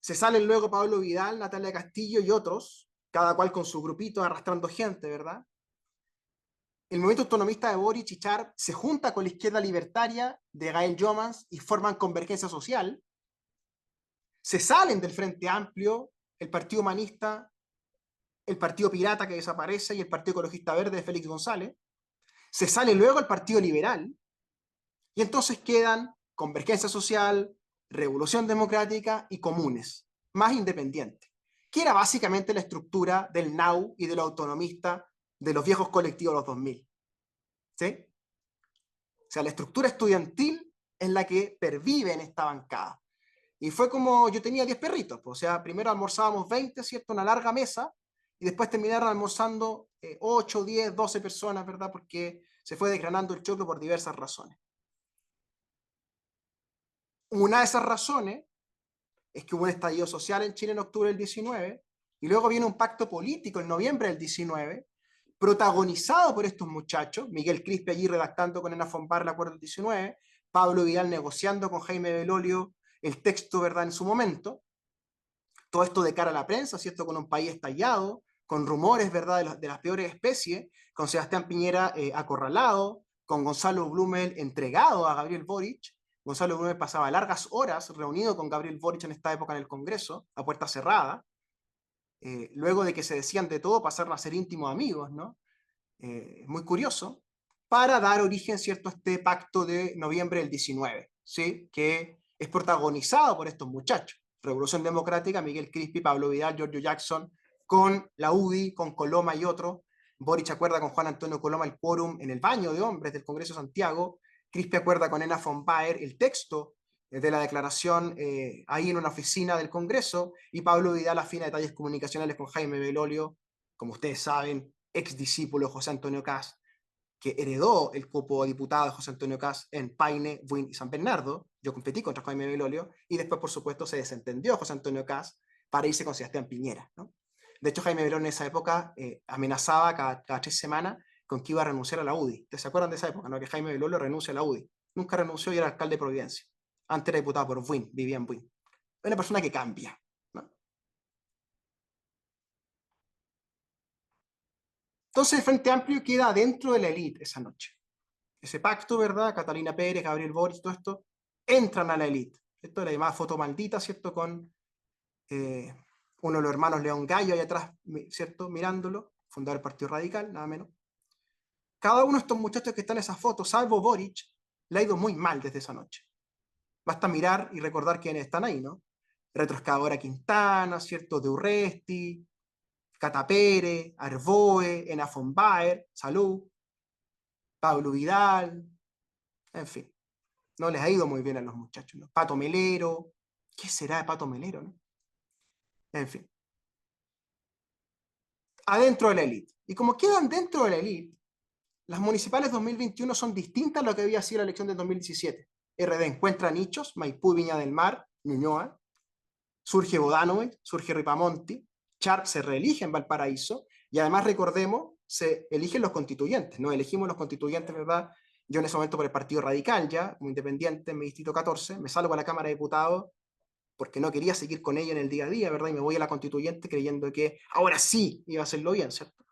Se salen luego Pablo Vidal, Natalia Castillo y otros, cada cual con su grupito arrastrando gente, ¿verdad? El movimiento autonomista de Boric y Char se junta con la izquierda libertaria de Gael Jomans y forman Convergencia Social. Se salen del Frente Amplio, el Partido Humanista, el Partido Pirata que desaparece y el Partido Ecologista Verde de Félix González. Se sale luego el Partido Liberal y entonces quedan Convergencia Social, Revolución Democrática y Comunes, más independientes, que era básicamente la estructura del NAU y de los autonomistas de los viejos colectivos de los 2000. ¿Sí? O sea, la estructura estudiantil es la que pervive en esta bancada. Y fue como, yo tenía 10 perritos, pues, o sea, primero almorzábamos 20, ¿cierto? Una larga mesa, y después terminaron almorzando 8, 10, 12 personas, ¿verdad? Porque se fue desgranando el choclo por diversas razones. Una de esas razones es que hubo un estallido social en Chile en octubre del 19, y luego viene un pacto político en noviembre del 19, protagonizado por estos muchachos, Miguel Crispi allí redactando con Ena Fombar el acuerdo del 19, Pablo Vidal negociando con Jaime Belolio el texto, ¿verdad?, en su momento. Todo esto de cara a la prensa, ¿cierto?, con un país estallado, con rumores, ¿verdad?, de las peores especies, con Sebastián Piñera acorralado, con Gonzalo Blumel entregado a Gabriel Boric. Gonzalo Blumel pasaba largas horas reunido con Gabriel Boric en esta época en el Congreso, a puerta cerrada, luego de que se decían de todo, pasaron a ser íntimos amigos, ¿no? Muy curioso, para dar origen, ¿cierto?, a este pacto de noviembre del 19, ¿sí?, que es protagonizado por estos muchachos. Revolución Democrática, Miguel Crispi, Pablo Vidal, Giorgio Jackson, con la UDI, con Coloma y otros. Boric acuerda con Juan Antonio Coloma el quórum en el baño de hombres del Congreso de Santiago. Crispi acuerda con Ena von Baer el texto de la declaración ahí en una oficina del Congreso, y Pablo Vidal afina detalles comunicacionales con Jaime Belolio, como ustedes saben, ex discípulo de José Antonio Caz, que heredó el cupo de diputado de José Antonio Caz en Paine, Buin y San Bernardo. Yo competí contra Jaime Belolio, y después, por supuesto, se desentendió José Antonio Caz para irse con Sebastián Piñera, ¿no? De hecho, Jaime Belolio en esa época amenazaba cada 3 semanas con que iba a renunciar a la UDI. ¿Ustedes se acuerdan de esa época, no? Que Jaime Belolio renuncia a la UDI. Nunca renunció y era alcalde de Providencia. Antes era diputado por Buin, vivía en Buin. Es una persona que cambia, ¿no? Entonces el Frente Amplio queda dentro de la élite esa noche. Ese pacto, ¿verdad? Catalina Pérez, Gabriel Boric, todo esto, entran a la élite. Esto es la llamada foto maldita, ¿cierto? Con uno de los hermanos León Gallo ahí atrás, ¿cierto? Mirándolo, fundador del Partido Radical, nada menos. Cada uno de estos muchachos que están en esa foto, salvo Boric, le ha ido muy mal desde esa noche. Basta mirar y recordar quiénes están ahí, ¿no? Retroexcavadora Quintana, ¿cierto? De Urresti, Catapere, Arboe, Ena von Baer, Salud, Pablo Vidal, en fin. No les ha ido muy bien a los muchachos, ¿no? Pato Melero, ¿qué será de Pato Melero, no? En fin. Adentro de la élite. Y como quedan dentro de la élite, las municipales 2021 son distintas a lo que había sido la elección del 2017. RD encuentra nichos, Maipú, Viña del Mar, Ñuñoa, surge Bodanovic, surge Ripamonti, Sharp se reelige en Valparaíso, y además recordemos, se eligen los constituyentes, no elegimos los constituyentes, ¿verdad? Yo en ese momento por el Partido Radical ya, como independiente en mi distrito 14, me salgo a la Cámara de Diputados porque no quería seguir con ella en el día a día, ¿verdad? Y me voy a la constituyente creyendo que ahora sí iba a hacerlo bien, ¿cierto?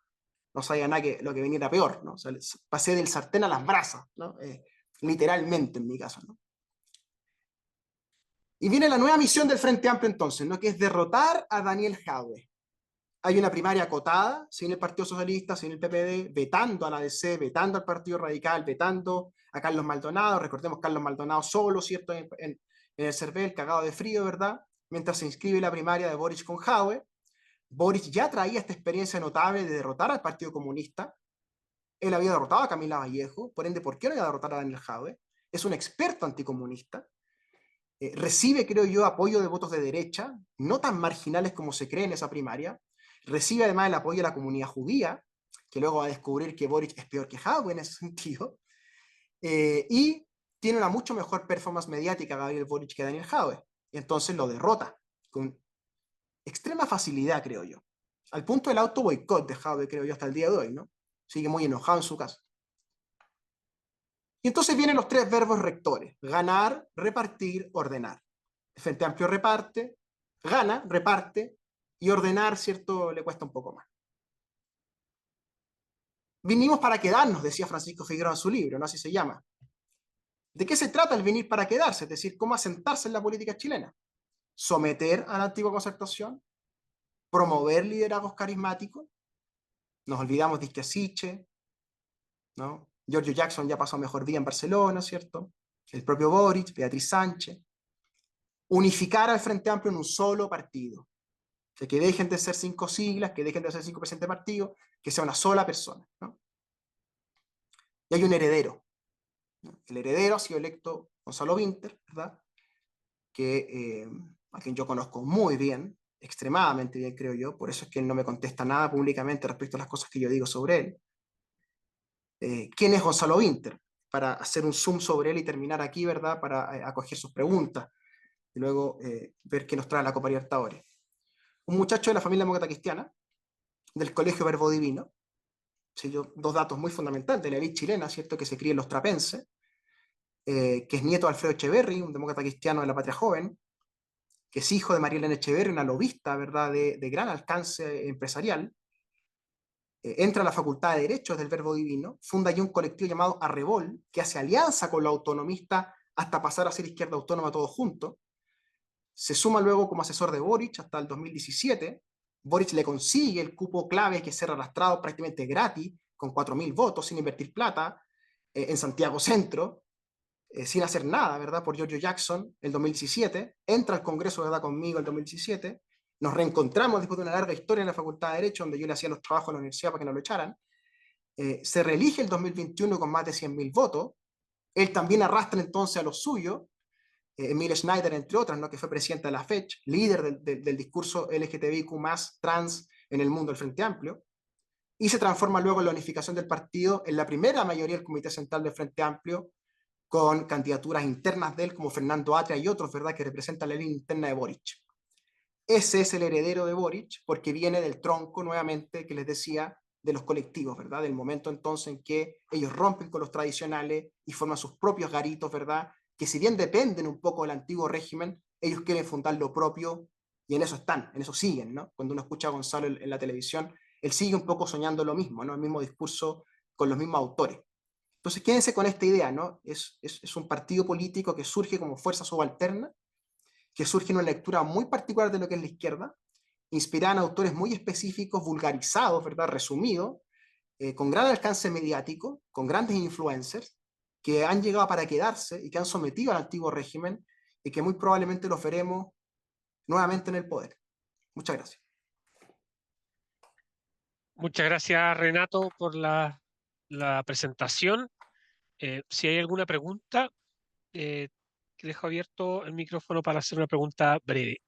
No sabía nada que lo que venía era peor, ¿no? O sea, pasé del sartén a las brasas, ¿no? Literalmente en mi caso, ¿no? Y viene la nueva misión del Frente Amplio entonces, ¿no? Que es derrotar a Daniel Jadwe. Hay una primaria acotada, sin el Partido Socialista, sin el PPD, vetando a la DC, vetando al Partido Radical, vetando a Carlos Maldonado. Recordemos Carlos Maldonado solo, ¿cierto? En el CERVEL, cagado de frío, ¿verdad? Mientras se inscribe la primaria de Boric con Jadwe. Boric ya traía esta experiencia notable de derrotar al Partido Comunista. Él había derrotado a Camila Vallejo, por ende, ¿por qué no iba a derrotar a Daniel Jadwe? Es un experto anticomunista. Recibe, creo yo, apoyo de votos de derecha, no tan marginales como se cree en esa primaria. Recibe además el apoyo de la comunidad judía, que luego va a descubrir que Boric es peor que Jadwe en ese sentido. Y tiene una mucho mejor performance mediática Gabriel Boric que Daniel Jadwe. Y entonces lo derrota con extrema facilidad, creo yo. Al punto del auto boicot de Jadwe, creo yo, hasta el día de hoy, ¿no? Sigue muy enojado en su casa. Y entonces vienen los 3 verbos rectores: ganar, repartir, ordenar. El Frente Amplio reparte, gana, reparte, y ordenar, ¿cierto?, le cuesta un poco más. Vinimos para quedarnos, decía Francisco Figueroa en su libro, ¿no? Así se llama. ¿De qué se trata el venir para quedarse? Es decir, cómo asentarse en la política chilena. Someter a la antigua concertación, promover liderazgos carismáticos. Nos olvidamos de Isquiasiche, ¿no? Giorgio Jackson ya pasó mejor día en Barcelona, ¿cierto? El propio Boric, Beatriz Sánchez. Unificar al Frente Amplio en un solo partido. O sea, que dejen de ser 5 siglas, que dejen de ser 5 presidentes de partido, que sea una sola persona, ¿no? Y hay un heredero, ¿no? El heredero ha sido electo Gonzalo Winter, ¿verdad? a quien yo conozco muy bien, extremadamente bien, creo yo, por eso es que él no me contesta nada públicamente respecto a las cosas que yo digo sobre él. ¿Quién es Gonzalo Winter? Para hacer un zoom sobre él y terminar aquí, ¿verdad? Para acoger sus preguntas y luego ver qué nos trae la Copa Libertadores. Un muchacho de la familia demócrata cristiana, del Colegio Verbo Divino, ¿sí? Dos datos muy fundamentales, de la élite chilena, ¿cierto? Que se cría en los trapenses, que es nieto de Alfredo Echeverry, un demócrata cristiano de la Patria Joven, que es hijo de María Elena Echeverry, una lobista, ¿verdad? De gran alcance empresarial. Entra a la Facultad de Derechos del Verbo Divino, funda allí un colectivo llamado Arrebol, que hace alianza con los autonomistas hasta pasar a ser izquierda autónoma todos juntos. Se suma luego como asesor de Boric hasta el 2017. Boric le consigue el cupo clave que ser arrastrado prácticamente gratis, con 4.000 votos, sin invertir plata, en Santiago Centro, sin hacer nada, ¿verdad? Por Giorgio Jackson, el 2017. Entra al Congreso, ¿verdad? Conmigo el 2017. Nos reencontramos después de una larga historia en la Facultad de Derecho, donde yo le hacía los trabajos a la universidad para que no lo echaran. Se reelige el 2021 con más de 100.000 votos. Él también arrastra entonces a los suyos, Emile Schneider, entre otras, ¿no? Que fue presidenta de la FECH, líder del discurso LGTBIQ trans en el mundo del Frente Amplio, y se transforma luego en la unificación del partido en la primera mayoría del Comité Central del Frente Amplio, con candidaturas internas de él, como Fernando Atria y otros, ¿verdad?, que representan la línea interna de Boric. Ese es el heredero de Boric, porque viene del tronco, nuevamente, que les decía, de los colectivos, ¿verdad? Del momento entonces en que ellos rompen con los tradicionales y forman sus propios garitos, ¿verdad? Que si bien dependen un poco del antiguo régimen, ellos quieren fundar lo propio y en eso están, en eso siguen, ¿no? Cuando uno escucha a Gonzalo en la televisión, él sigue un poco soñando lo mismo, ¿no? El mismo discurso con los mismos autores. Entonces, quédense con esta idea, ¿no? Es un partido político que surge como fuerza subalterna, que surge en una lectura muy particular de lo que es la izquierda, inspirada en autores muy específicos, vulgarizados, ¿verdad? Resumidos, con gran alcance mediático, con grandes influencers, que han llegado para quedarse y que han sometido al antiguo régimen y que muy probablemente los veremos nuevamente en el poder. Muchas gracias. Muchas gracias, Renato, por la presentación. Si hay alguna pregunta, dejo abierto el micrófono para hacer una pregunta breve.